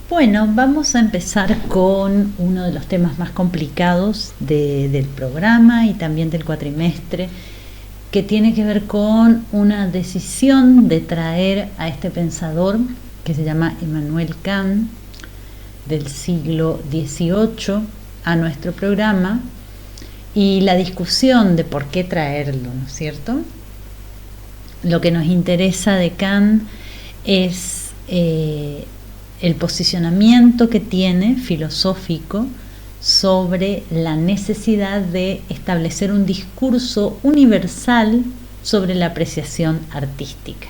Bueno, vamos a empezar con uno de los temas más complicados del programa y también del cuatrimestre, que tiene que ver con una decisión de traer a este pensador que se llama Immanuel Kant, del siglo XVIII, a nuestro programa, y la discusión de por qué traerlo, ¿no es cierto? Lo que nos interesa de Kant es el posicionamiento que tiene filosófico sobre la necesidad de establecer un discurso universal sobre la apreciación artística.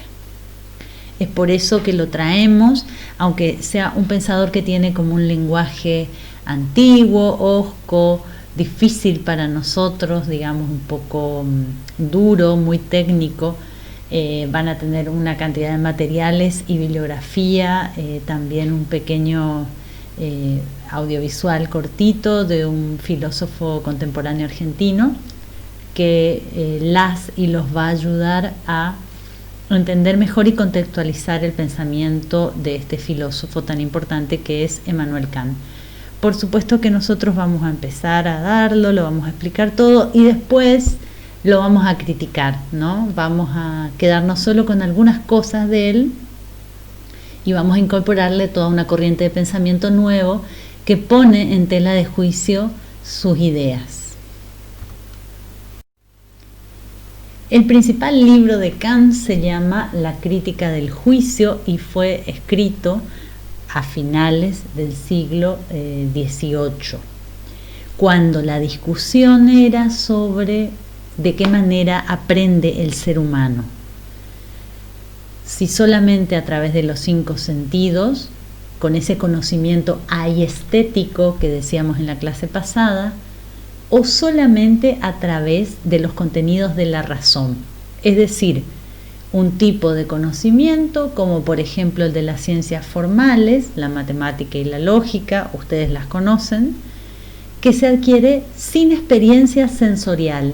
Es por eso que lo traemos, aunque sea un pensador que tiene como un lenguaje antiguo, hosco, difícil para nosotros, digamos un poco duro, muy técnico. Van a tener una cantidad de materiales y bibliografía, también un pequeño audiovisual cortito de un filósofo contemporáneo argentino que las y los va a ayudar a entender mejor y contextualizar el pensamiento de este filósofo tan importante que es Immanuel Kant. Por supuesto que nosotros vamos a empezar a darlo, lo vamos a explicar todo y después lo vamos a criticar, ¿no? Vamos a quedarnos solo con algunas cosas de él y vamos a incorporarle toda una corriente de pensamiento nuevo que pone en tela de juicio sus ideas. El principal libro de Kant se llama La Crítica del Juicio y fue escrito a finales del siglo XVIII, cuando la discusión era sobre de qué manera aprende el ser humano. Si solamente a través de los 5 sentidos, con ese conocimiento estético que decíamos en la clase pasada, o solamente a través de los contenidos de la razón, es decir, un tipo de conocimiento como por ejemplo el de las ciencias formales, la matemática y la lógica, ustedes las conocen, que se adquiere sin experiencia sensorial.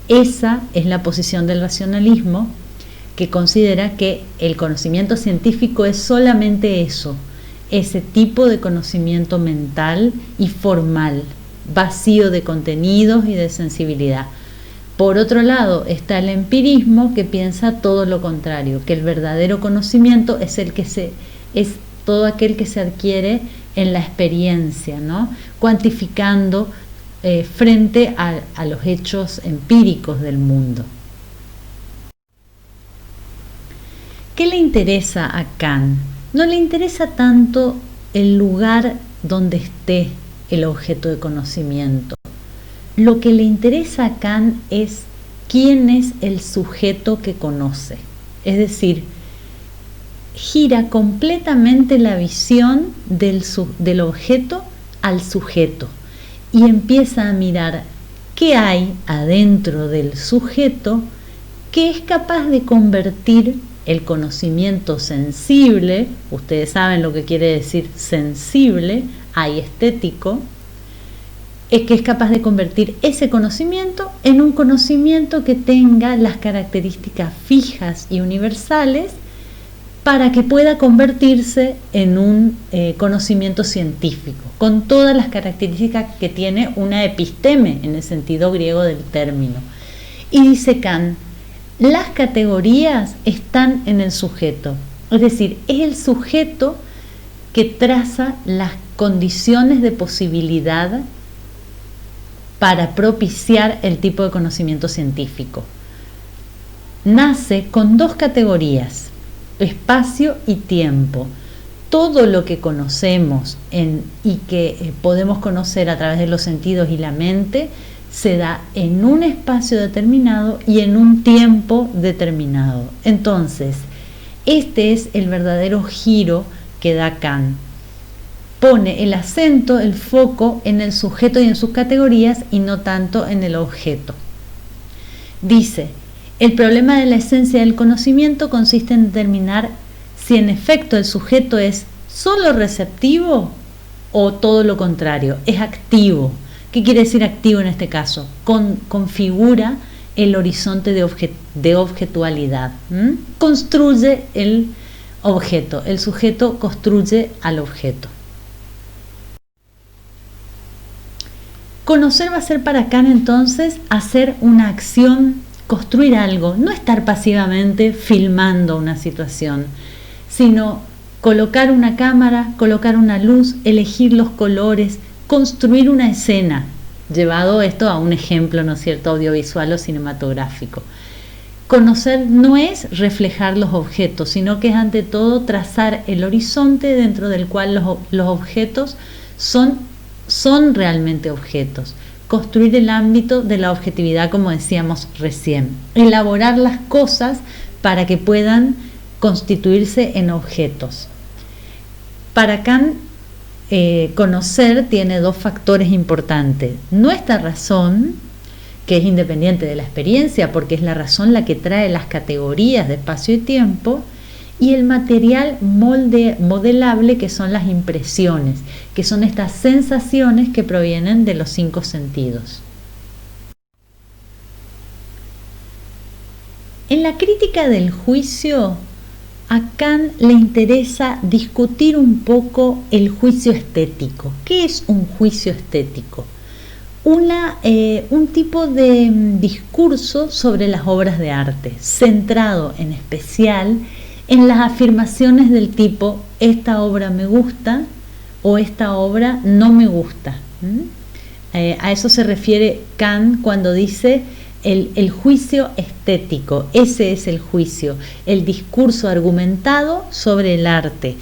Esa es la posición del racionalismo, que considera que el conocimiento científico es solamente eso, ese tipo de conocimiento mental y formal, vacío de contenidos y de sensibilidad. Por otro lado está el empirismo, que piensa todo lo contrario, que el verdadero conocimiento es todo aquel que se adquiere en la experiencia, ¿no? Cuantificando frente a los hechos empíricos del mundo. ¿Qué le interesa a Kant? No le interesa tanto el lugar donde esté el objeto de conocimiento. Lo que le interesa a Kant es quién es el sujeto que conoce. Es decir, gira completamente la visión del objeto al sujeto y empieza a mirar qué hay adentro del sujeto que es capaz de convertir el conocimiento sensible, ustedes saben lo que quiere decir sensible, estético, es que es capaz de convertir ese conocimiento en un conocimiento que tenga las características fijas y universales para que pueda convertirse en un conocimiento científico, con todas las características que tiene una episteme en el sentido griego del término. Y dice Kant, las categorías están en el sujeto, es decir, es el sujeto que traza las condiciones de posibilidad para propiciar el tipo de conocimiento científico. Nace con 2 categorías, espacio y tiempo. Todo lo que conocemos y que podemos conocer a través de los sentidos y la mente se da en un espacio determinado y en un tiempo determinado. Entonces, este es el verdadero giro que da Kant. Pone el acento, el foco en el sujeto y en sus categorías y no tanto en el objeto. Dice, el problema de la esencia del conocimiento consiste en determinar si en efecto el sujeto es solo receptivo o todo lo contrario, es activo. ¿Qué quiere decir activo en este caso? Configura el horizonte de objetualidad. Construye el objeto, el sujeto construye al objeto. Conocer va a ser para Kant entonces hacer una acción, construir algo, no estar pasivamente filmando una situación, sino colocar una cámara, colocar una luz, elegir los colores, construir una escena, llevado esto a un ejemplo, ¿no es cierto?, audiovisual o cinematográfico. Conocer no es reflejar los objetos, sino que es ante todo trazar el horizonte dentro del cual los objetos son realmente objetos. Construir el ámbito de la objetividad, como decíamos recién. Elaborar las cosas para que puedan constituirse en objetos. Para Kant, conocer tiene dos factores importantes. Nuestra razón, que es independiente de la experiencia, porque es la razón la que trae las categorías de espacio y tiempo, y el material modelable, que son las impresiones, que son estas sensaciones que provienen de los 5 sentidos. En la crítica del juicio, a Kant le interesa discutir un poco el juicio estético. ¿Qué es un juicio estético? Un tipo de discurso sobre las obras de arte, centrado en especial en las afirmaciones del tipo esta obra me gusta o esta obra no me gusta. A eso se refiere Kant cuando dice el juicio estético. Ese es el juicio, el discurso argumentado sobre el arte.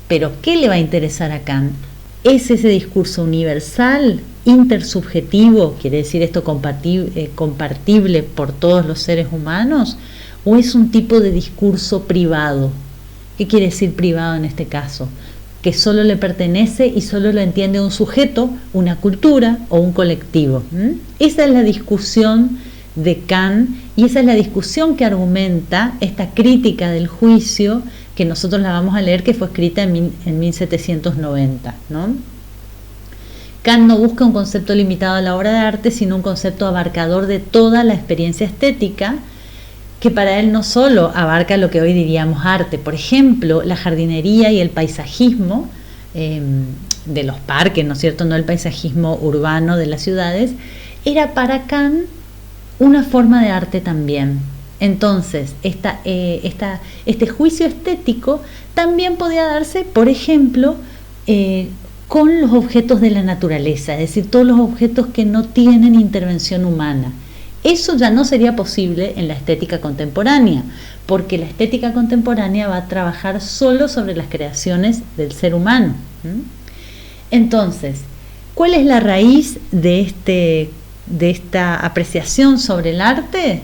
Pero ¿qué le va a interesar a Kant? ¿Es ese discurso universal, intersubjetivo, quiere decir esto compartible por todos los seres humanos? ¿O es un tipo de discurso privado? ¿Qué quiere decir privado en este caso? Que solo le pertenece y solo lo entiende un sujeto, una cultura o un colectivo. Esa es la discusión de Kant y esa es la discusión que argumenta esta crítica del juicio, que nosotros la vamos a leer, que fue escrita en 1790, ¿no? Kant no busca un concepto limitado a la obra de arte, sino un concepto abarcador de toda la experiencia estética, que para él no solo abarca lo que hoy diríamos arte. Por ejemplo, la jardinería y el paisajismo de los parques, ¿no es cierto?, no el paisajismo urbano de las ciudades, era para Kant una forma de arte también. Entonces, este juicio estético también podía darse, por ejemplo, con los objetos de la naturaleza, es decir, todos los objetos que no tienen intervención humana. Eso ya no sería posible en la estética contemporánea, porque la estética contemporánea va a trabajar solo sobre las creaciones del ser humano. Entonces, ¿cuál es la raíz de esta apreciación sobre el arte?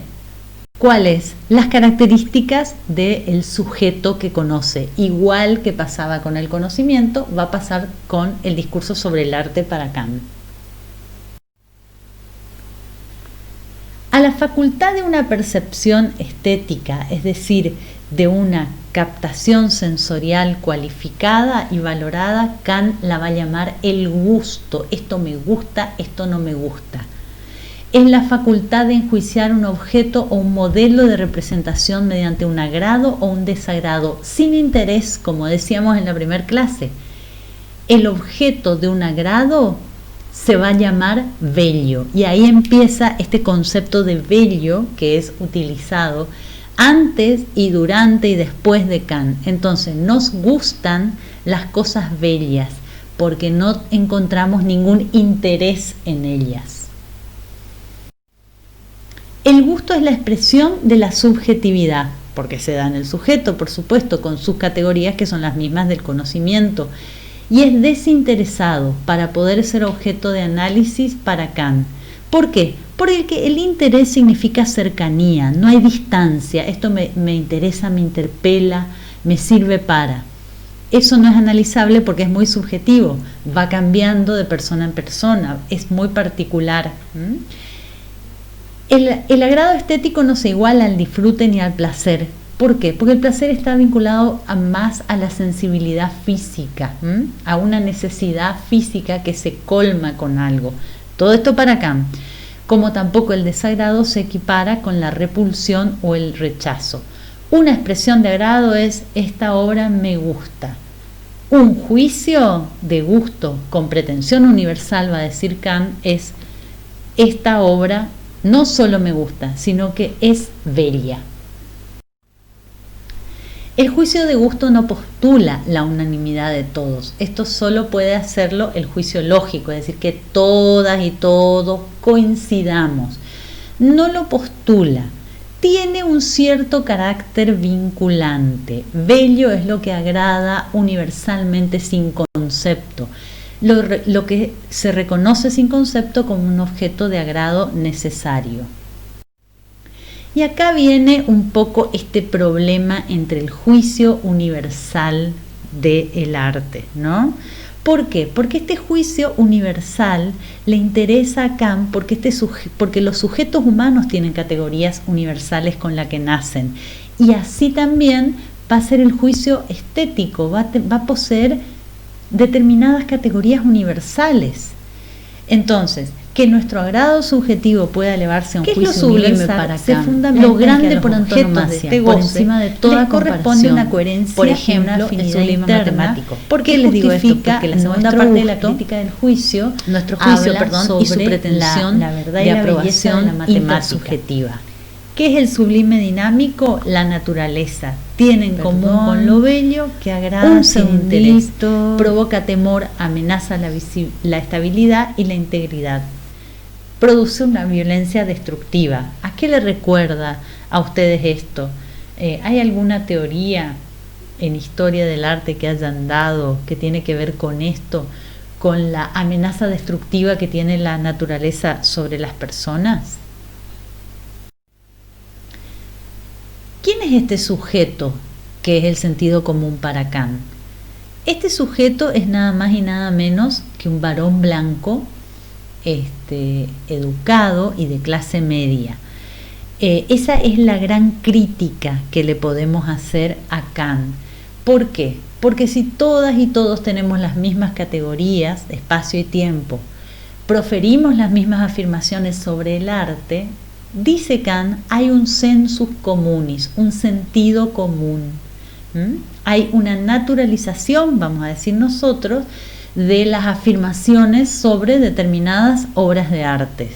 ¿Cuáles? Las características del sujeto que conoce. Igual que pasaba con el conocimiento, va a pasar con el discurso sobre el arte para Kant. A la facultad de una percepción estética, es decir, de una captación sensorial cualificada y valorada, Kant la va a llamar el gusto. Esto me gusta, esto no me gusta. Es la facultad de enjuiciar un objeto o un modelo de representación mediante un agrado o un desagrado, sin interés, como decíamos en la primera clase. El objeto de un agrado se va a llamar bello, y ahí empieza este concepto de bello que es utilizado antes y durante y después de Kant. Entonces, nos gustan las cosas bellas porque no encontramos ningún interés en ellas. El gusto es la expresión de la subjetividad, porque se da en el sujeto, por supuesto, con sus categorías que son las mismas del conocimiento, y es desinteresado para poder ser objeto de análisis para Kant. ¿Por qué? Porque el interés significa cercanía, no hay distancia. Esto me interesa, me interpela, me sirve para. Eso no es analizable porque es muy subjetivo, va cambiando de persona en persona, es muy particular. El agrado estético no se iguala al disfrute ni al placer. ¿Por qué? Porque el placer está vinculado más a la sensibilidad física, a una necesidad física que se colma con algo. Todo esto para Kant. Como tampoco el desagrado se equipara con la repulsión o el rechazo. Una expresión de agrado es esta obra me gusta. Un juicio de gusto con pretensión universal, va a decir Kant, es esta obra no solo me gusta, sino que es bella. El juicio de gusto no postula la unanimidad de todos. Esto solo puede hacerlo el juicio lógico, es decir, que todas y todos coincidamos. No lo postula. Tiene un cierto carácter vinculante. Bello es lo que agrada universalmente sin concepto. Lo que se reconoce sin concepto como un objeto de agrado necesario. Y acá viene un poco este problema entre el juicio universal del arte, ¿no? ¿Por qué? Porque este juicio universal le interesa a Kant porque los sujetos humanos tienen categorías universales con las que nacen. Y así también va a ser el juicio estético, va a poseer determinadas categorías universales. Entonces, que nuestro agrado subjetivo pueda elevarse a un juicio universal para Kant, lo grande por antonomasia, por encima de toda corresponde una coherencia, por ejemplo, el sublime matemático. ¿Por qué les digo esto? Porque la segunda parte de la crítica del juicio, sobre y su pretensión la verdad y la aprobación de la matemática subjetiva. ¿Qué es el sublime dinámico? La naturaleza. Tiene en común con lo bello que agrada sin interés, provoca temor, amenaza la estabilidad y la integridad. Produce una violencia destructiva. ¿A qué le recuerda a ustedes esto? ¿Hay alguna teoría en historia del arte que hayan dado que tiene que ver con esto, con la amenaza destructiva que tiene la naturaleza sobre las personas? ¿Quién es este sujeto que es el sentido común para Kant? Este sujeto es nada más y nada menos que un varón blanco, educado y de clase media. Esa es la gran crítica que le podemos hacer a Kant. ¿Por qué? Porque si todas y todos tenemos las mismas categorías, espacio y tiempo, proferimos las mismas afirmaciones sobre el arte, dice Kant, hay un sensus communis, un sentido común. Hay una naturalización, vamos a decir nosotros, de las afirmaciones sobre determinadas obras de arte.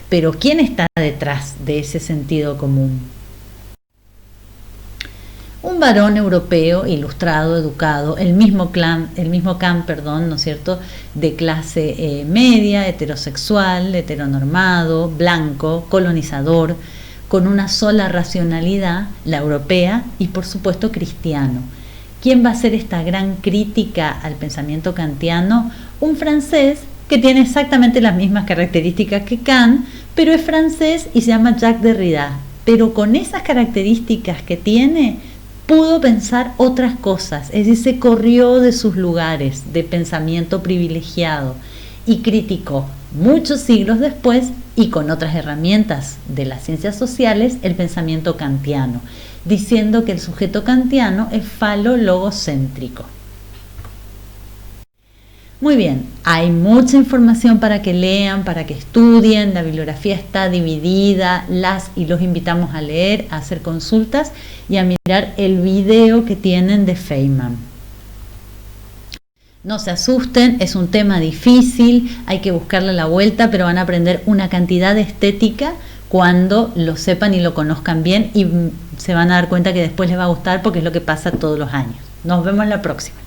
Pero ¿quién está detrás de ese sentido común? Un varón europeo, ilustrado, educado, el mismo Kant, ¿no es cierto?, de clase media, heterosexual, heteronormado, blanco, colonizador, con una sola racionalidad, la europea, y por supuesto cristiano. ¿Quién va a hacer esta gran crítica al pensamiento kantiano? Un francés que tiene exactamente las mismas características que Kant, pero es francés y se llama Jacques Derrida. Pero con esas características que tiene, pudo pensar otras cosas, es decir, se corrió de sus lugares de pensamiento privilegiado y criticó muchos siglos después y con otras herramientas de las ciencias sociales el pensamiento kantiano, diciendo que el sujeto kantiano es falo-logocéntrico. Muy bien, hay mucha información para que lean, para que estudien, la bibliografía está dividida, los invitamos a leer, a hacer consultas y a mirar el video que tienen de Feynman. No se asusten, es un tema difícil, hay que buscarle la vuelta, pero van a aprender una cantidad de estética cuando lo sepan y lo conozcan bien y se van a dar cuenta que después les va a gustar porque es lo que pasa todos los años. Nos vemos la próxima.